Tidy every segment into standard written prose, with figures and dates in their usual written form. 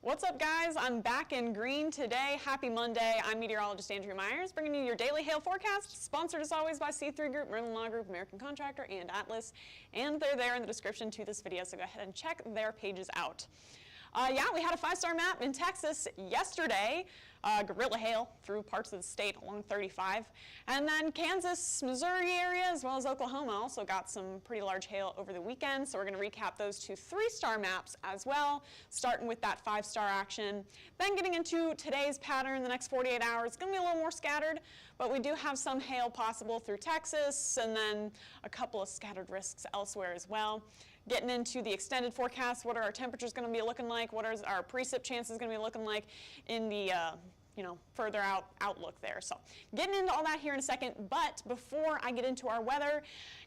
What's up, guys? I'm back in green today. Happy Monday. I'm meteorologist Andrea Myers, bringing you your daily hail forecast, sponsored as always by C3 Group, Merlin Law Group, American Contractor, and Atlas. And they're there in the description to this video, so go ahead and check their pages out. Yeah, we had a 5-star map in Texas yesterday. Guerrilla hail through parts of the state along 35. And then Kansas, Missouri area, as well as Oklahoma also got some pretty large hail over the weekend. So we're going to recap those two 3-star maps as well, starting with that 5-star action. Then getting into today's pattern, the next 48 hours, it's going to be a little more scattered, but we do have some hail possible through Texas, and then a couple of scattered risks elsewhere as well. Getting into the extended forecast, what are our temperatures going to be looking like? What are our precip chances going to be looking like in the further out outlook there? So getting into all that here in a second, but before I get into our weather,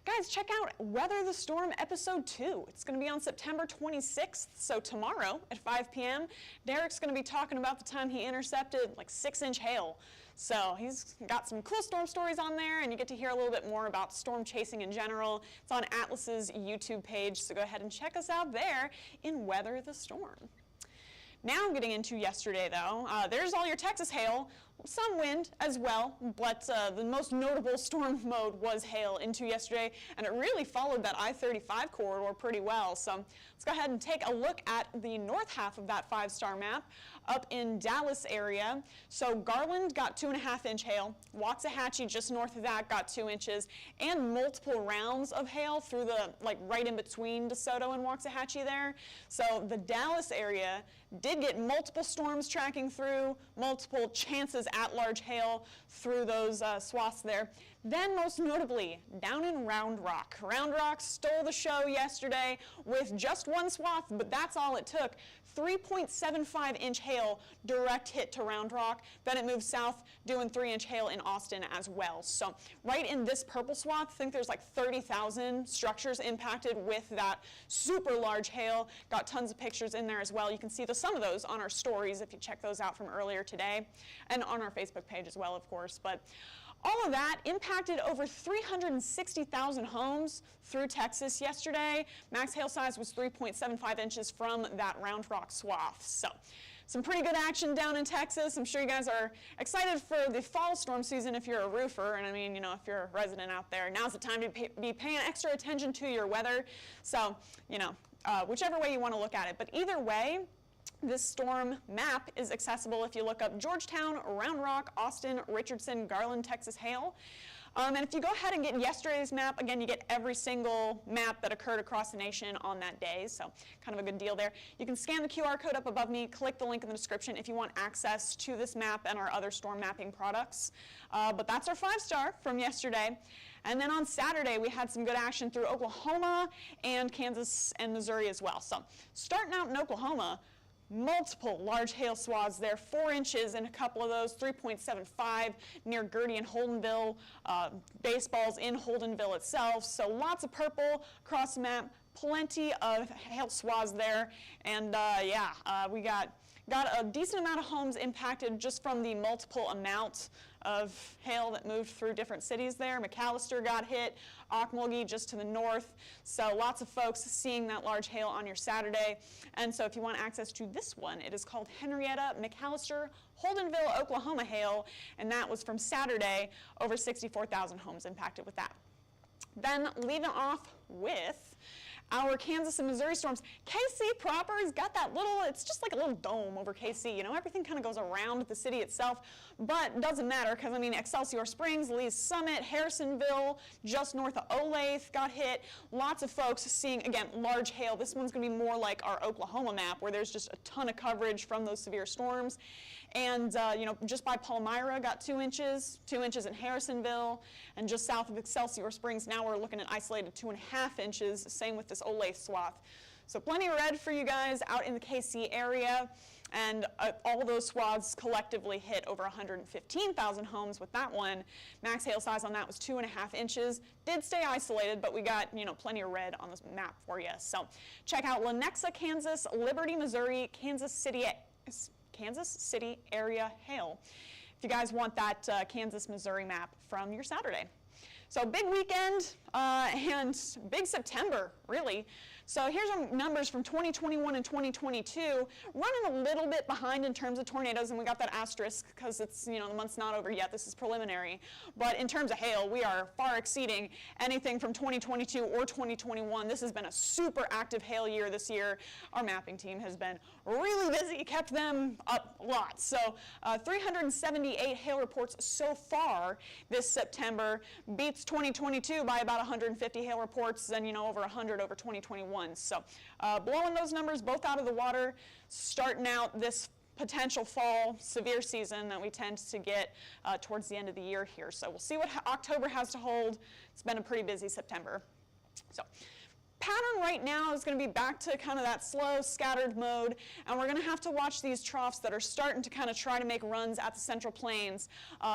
guys, check out Weather the Storm episode 2. It's going to be on September 26th, so tomorrow at 5 p.m. Derek's going to be talking about the time he intercepted like 6-inch hail. So he's got some cool storm stories on there, and you get to hear a little bit more about storm chasing in general. It's on Atlas's YouTube page, so go ahead and check us out there in Weather the Storm. Now getting into yesterday, though, there's all your Texas hail, some wind as well, but the most notable storm mode was hail into yesterday, and it really followed that I-35 corridor pretty well. So let's go ahead and take a look at the north half of that 5-star map up in Dallas area. So Garland got 2.5-inch hail, Waxahachie just north of that got 2 inches, and multiple rounds of hail through the, right in between DeSoto and Waxahachie there. So the Dallas area did get multiple storms tracking through, multiple chances at large hail through those swaths there. Then most notably, down in Round Rock. Round Rock stole the show yesterday with just one swath, but that's all it took. 3.75-inch hail direct hit to Round Rock. Then it moved south, doing 3-inch hail in Austin as well. So right in this purple swath, I think there's like 30,000 structures impacted with that super large hail. Got tons of pictures in there as well. You can see some of those on our stories if you check those out from earlier today, and on our Facebook page as well, of course. But all of that impacted over 360,000 homes through Texas yesterday. Max hail size was 3.75 inches from that Round Rock swath. So some pretty good action down in Texas. I'm sure you guys are excited for the fall storm season if you're a roofer. And I mean, if you're a resident out there, now's the time to be paying extra attention to your weather. So, whichever way you want to look at it. But either way, this storm map is accessible if you look up Georgetown, Round Rock, Austin, Richardson, Garland, Texas hail. And if you go ahead and get yesterday's map, again, you get every single map that occurred across the nation on that day, so kind of a good deal there. You can scan the QR code up above me, click the link in the description if you want access to this map and our other storm mapping products. But that's our 5-star from yesterday. And then on Saturday, we had some good action through Oklahoma and Kansas and Missouri as well. So starting out in Oklahoma, multiple large hail swaths there, 4 inches in a couple of those, 3.75 near Gertie and Holdenville, baseballs in Holdenville itself. So lots of purple across the map, plenty of hail swaths there. And we got a decent amount of homes impacted just from the multiple amount of hail that moved through different cities there. McAllister got hit, Ocmulgee just to the north. So lots of folks seeing that large hail on your Saturday. And so if you want access to this one, it is called Henrietta, McAllister, Holdenville, Oklahoma hail. And that was from Saturday, over 64,000 homes impacted with that. Then leading off with our Kansas and Missouri storms. KC proper has got that little, it's just like a little dome over KC. Everything kind of goes around the city itself, but doesn't matter because, Excelsior Springs, Lee's Summit, Harrisonville, just north of Olathe got hit. Lots of folks seeing, again, large hail. This one's going to be more like our Oklahoma map where there's just a ton of coverage from those severe storms. And, just by Palmyra got 2 inches, 2 inches in Harrisonville, and just south of Excelsior Springs, now we're looking at isolated 2.5 inches, same with this Olathe swath. So plenty of red for you guys out in the KC area. And all those swaths collectively hit over 115,000 homes with that one. Max hail size on that was 2.5 inches. Did stay isolated, but we got, plenty of red on this map for you. So check out Lenexa, Kansas, Liberty, Missouri, Kansas City area hail, if you guys want that Kansas, Missouri map from your Saturday. So big weekend and big September, really. So here's our numbers from 2021 and 2022, running a little bit behind in terms of tornadoes, and we got that asterisk because it's, the month's not over yet. This is preliminary. But in terms of hail, we are far exceeding anything from 2022 or 2021. This has been a super active hail year this year. Our mapping team has been really busy, kept them up a lot. So 378 hail reports so far this September, beats 2022 by about 150 hail reports, and over 100 over 2021. So blowing those numbers both out of the water, starting out this potential fall severe season that we tend to get towards the end of the year here. So we'll see what October has to hold. It's been a pretty busy September. So pattern right now is going to be back to kind of that slow, scattered mode, and we're going to have to watch these troughs that are starting to kind of try to make runs at the Central Plains.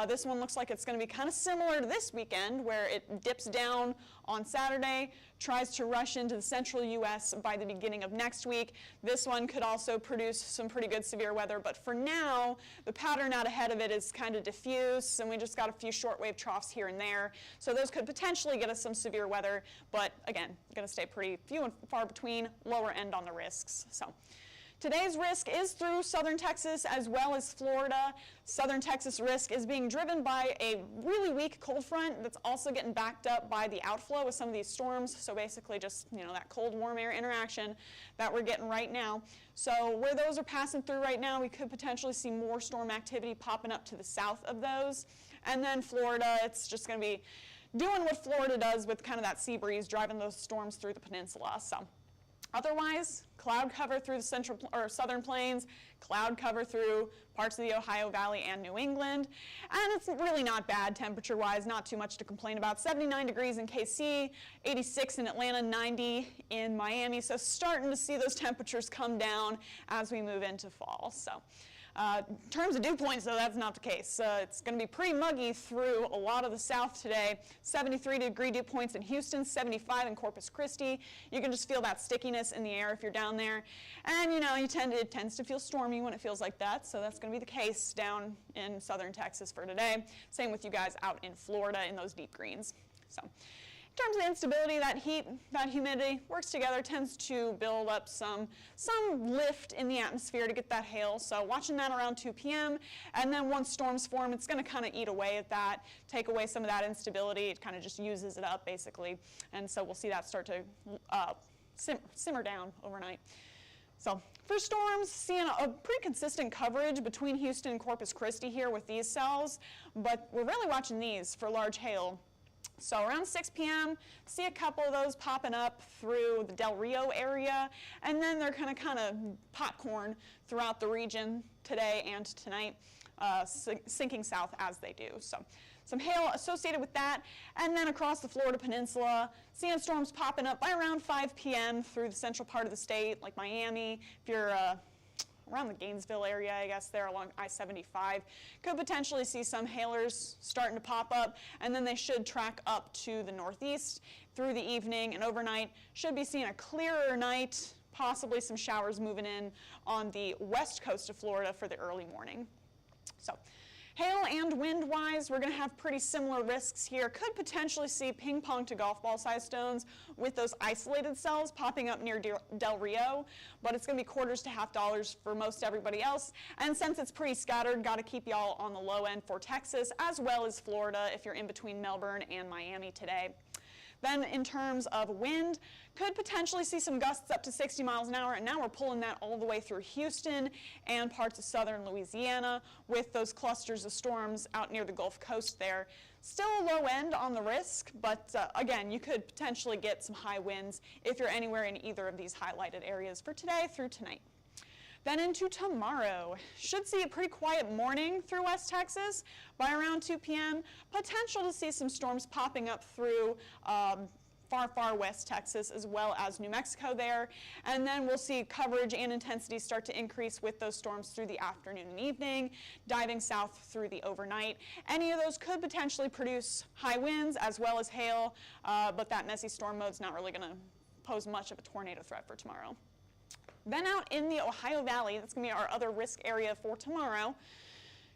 This one looks like it's going to be kind of similar to this weekend, where it dips down on Saturday, tries to rush into the central U.S. by the beginning of next week. This one could also produce some pretty good severe weather, but for now, the pattern out ahead of it is kind of diffuse, and we just got a few shortwave troughs here and there. So those could potentially get us some severe weather, but again, going to stay pretty few and far between, lower end on the risks. So today's risk is through southern Texas as well as Florida. Southern Texas risk is being driven by a really weak cold front that's also getting backed up by the outflow of some of these storms. So basically just, that cold warm air interaction that we're getting right now. So where those are passing through right now, we could potentially see more storm activity popping up to the south of those. And then Florida, it's just going to be doing what Florida does with kind of that sea breeze, driving those storms through the peninsula. So otherwise, cloud cover through the central or southern plains, cloud cover through parts of the Ohio Valley and New England. And it's really not bad temperature-wise, not too much to complain about. 79 degrees in KC, 86 in Atlanta, 90 in Miami. So starting to see those temperatures come down as we move into fall. So in terms of dew points, though, that's not the case. It's going to be pretty muggy through a lot of the south today. 73-degree dew points in Houston, 75 in Corpus Christi. You can just feel that stickiness in the air if you're down there. And, it tends to feel stormy when it feels like that, so that's going to be the case down in southern Texas for today. Same with you guys out in Florida in those deep greens. So in terms of instability, that heat, that humidity works together, tends to build up some lift in the atmosphere to get that hail. So watching that around 2 p.m. And then once storms form, it's going to kind of eat away at that, take away some of that instability. It kind of just uses it up, basically. And so we'll see that start to simmer down overnight. So for storms, seeing a pretty consistent coverage between Houston and Corpus Christi here with these cells, but we're really watching these for large hail. So around 6 p.m., see a couple of those popping up through the Del Rio area, and then they're kind of popcorn throughout the region today and tonight, sinking south as they do. So some hail associated with that, and then across the Florida Peninsula, seeing storms popping up by around 5 p.m. through the central part of the state, like Miami. If you're around the Gainesville area, I guess, there along I-75. Could potentially see some hailers starting to pop up, and then they should track up to the northeast through the evening and overnight. Should be seeing a clearer night, possibly some showers moving in on the west coast of Florida for the early morning. So hail and wind-wise, we're going to have pretty similar risks here. Could potentially see ping-pong to golf ball size stones with those isolated cells popping up near Del Rio, but it's going to be quarters to $half for most everybody else. And since it's pretty scattered, got to keep y'all on the low end for Texas as well as Florida if you're in between Melbourne and Miami today. Then in terms of wind, could potentially see some gusts up to 60 miles an hour, and now we're pulling that all the way through Houston and parts of southern Louisiana with those clusters of storms out near the Gulf Coast there. Still a low end on the risk, but again, you could potentially get some high winds if you're anywhere in either of these highlighted areas for today through tonight. Then into tomorrow, should see a pretty quiet morning through West Texas by around 2 p.m. Potential to see some storms popping up through far west Texas as well as New Mexico there. And then we'll see coverage and intensity start to increase with those storms through the afternoon and evening, diving south through the overnight. Any of those could potentially produce high winds as well as hail, but that messy storm mode's not really going to pose much of a tornado threat for tomorrow. Then out in the Ohio Valley, that's going to be our other risk area for tomorrow.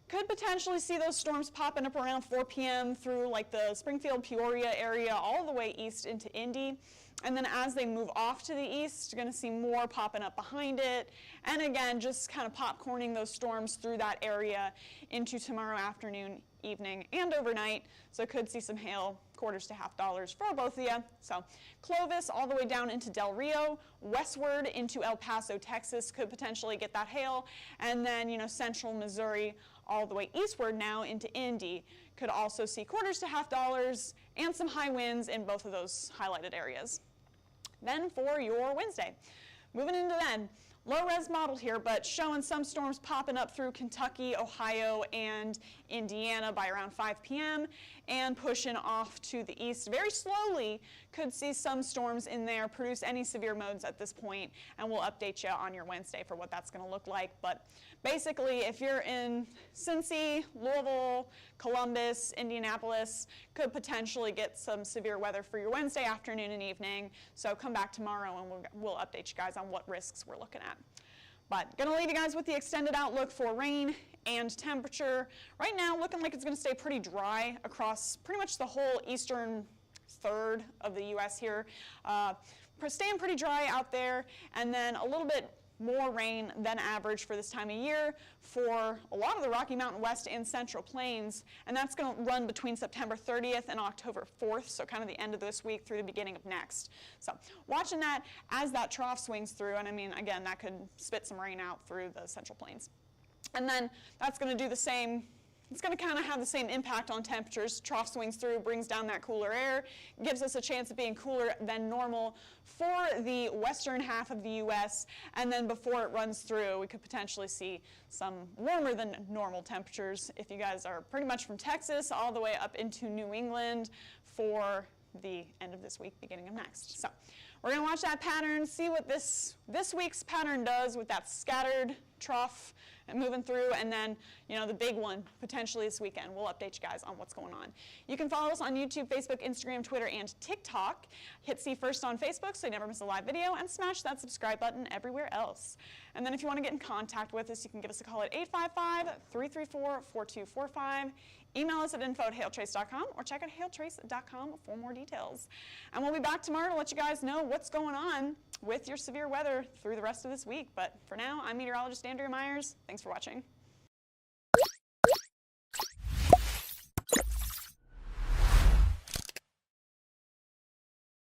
Could potentially see those storms popping up around 4 p.m. through like the Springfield, Peoria area all the way east into Indy. And then as they move off to the east, you're going to see more popping up behind it. And again, just kind of popcorning those storms through that area into tomorrow afternoon, evening, and overnight. So could see some hail, quarters to $50 for both of you. So Clovis all the way down into Del Rio, westward into El Paso, Texas, could potentially get that hail. And then, central Missouri all the way eastward now into Indy could also see quarters to $50 and some high winds in both of those highlighted areas. Then for your Wednesday, moving into then, low res model here, but showing some storms popping up through Kentucky, Ohio, and Indiana by around 5 p.m. and pushing off to the east very slowly. Could see some storms in there, produce any severe modes at this point, and we'll update you on your Wednesday for what that's going to look like. But basically, if you're in Cincy, Louisville, Columbus, Indianapolis, could potentially get some severe weather for your Wednesday afternoon and evening. So come back tomorrow and we'll update you guys on what risks we're looking at. But gonna leave you guys with the extended outlook for rain and temperature. Right now, looking like it's gonna stay pretty dry across pretty much the whole eastern third of the U.S. here. Staying pretty dry out there, and then a little bit more rain than average for this time of year for a lot of the Rocky Mountain West and Central Plains, and that's going to run between September 30th and October 4th, so kind of the end of this week through the beginning of next. So watching that as that trough swings through, and I mean, again, that could spit some rain out through the Central Plains. And then that's going to do the same. It's going to kind of have the same impact on temperatures. Trough swings through, brings down that cooler air, gives us a chance of being cooler than normal for the western half of the U.S. And then before it runs through, we could potentially see some warmer than normal temperatures if you guys are pretty much from Texas all the way up into New England for the end of this week, beginning of next. So we're going to watch that pattern, see what this week's pattern does with that scattered trough and moving through, and then, the big one potentially this weekend. We'll update you guys on what's going on. You can follow us on YouTube, Facebook, Instagram, Twitter, and TikTok. Hit See First on Facebook so you never miss a live video, and smash that subscribe button everywhere else. And then if you want to get in contact with us, you can give us a call at 855-334-4245. Email us at info@hailtrace.com or check out hailtrace.com for more details. And we'll be back tomorrow to let you guys know what's going on with your severe weather through the rest of this week. But for now, I'm meteorologist Andrea Myers. Thanks for watching.